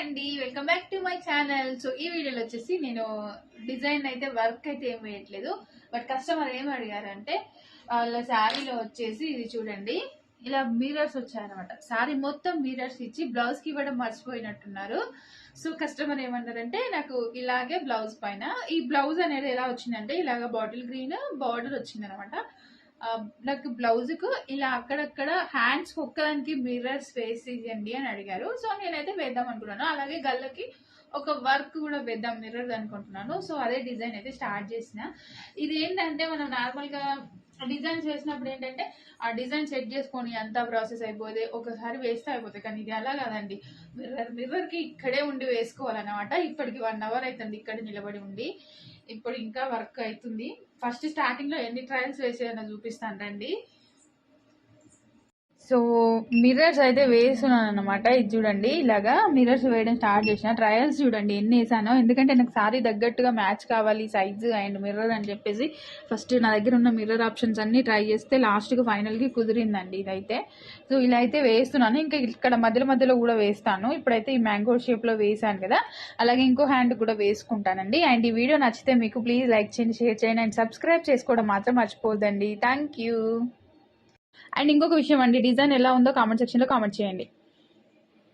అండి, welcome back to my channel. So ఈ వీడియోలో వచ్చేసి నేను డిజైన్ అయితే వర్క్ అయితే ఏం వేయట్లేదు. బట్ కస్టమర్ ఏం అడిగారంటే వాళ్ళ శారీలో వచ్చేసి ఇది చూడండి, ఇలా మిరర్స్ వచ్చాయన్నమాట. శారీ మొత్తం మిరర్స్ ఇచ్చి బ్లౌజ్ కి ఇవ్వడం మర్చిపోయినట్టున్నారు. సో కస్టమర్ ఏమన్నారంటే నాకు ఇలాగే బ్లౌజ్ పైన ఈ బ్లౌజ్ అనేది ఎలా వచ్చిందంటే ఇలాగ బాటిల్ గ్రీన్ బార్డర్ వచ్చింది అనమాట. నాకు బ్లౌజ్ కు ఇలా అక్కడక్కడ హ్యాండ్స్ ఒక్కదానికి మిర్రర్స్ వేసేయండి అని అడిగారు. సో నేనైతే వేద్దాం అనుకున్నాను. అలాగే గల్లకి ఒక వర్క్ కూడా వేద్దాం మిర్రర్ అనుకుంటున్నాను. సో అదే డిజైన్ అయితే స్టార్ట్ చేసిన. ఇది ఏంటంటే మనం నార్మల్ గా డిజైన్స్ వేసినప్పుడు ఏంటంటే ఆ డిజైన్ సెట్ చేసుకొని అంతా ప్రాసెస్ అయిపోతే ఒకసారి వేస్తే అయిపోతాయి. కానీ ఇది అలా కాదండి, మిర్రర్ కి ఇక్కడే ఉండి వేసుకోవాలన్నమాట. ఇప్పటికి 1 అవర్ అవుతుంది ఇక్కడ నిలబడి ఉండి. ఇప్పుడు ఇంకా వర్క్ అవుతుంది. ఫస్ట్ స్టార్టింగ్ లో ఎన్ని ట్రయల్స్ వేసేయన్నా చూపిస్తాను రండి. సో మిర్రర్స్ అయితే వేస్తున్నాను అనమాట. ఇది చూడండి, ఇలాగా మిర్రర్స్ వేయడం స్టార్ట్ చేసిన. ట్రయల్స్ చూడండి ఎన్ని వేసానో, ఎందుకంటే నాకు సారీ తగ్గట్టుగా మ్యాచ్ కావాలి సైజు అండ్ మిర్రర్ అని చెప్పేసి ఫస్ట్ నా దగ్గర ఉన్న మిర్రర్ ఆప్షన్స్ అన్ని ట్రై చేస్తే లాస్ట్కి ఫైనల్కి కుదిరిందండి ఇదైతే. సో ఇలా అయితే వేస్తున్నాను. ఇంకా ఇక్కడ మధ్యలో కూడా వేస్తాను. ఇప్పుడైతే ఈ మ్యాంగో షేప్లో వేసాను కదా, అలాగే ఇంకో హ్యాండ్ కూడా వేసుకుంటానండి. అండ్ ఈ వీడియో నచ్చితే మీకు ప్లీజ్ లైక్ చేయండి, షేర్ చేయండి అండ్ సబ్స్క్రైబ్ చేసుకోవడం మాత్రం మర్చిపోద్దండి. Thank you. అండ్ ఇంకొక విషయం అండి, డిజైన్ ఎలా ఉందో కామెంట్ సెక్షన్లో కామెంట్ చేయండి.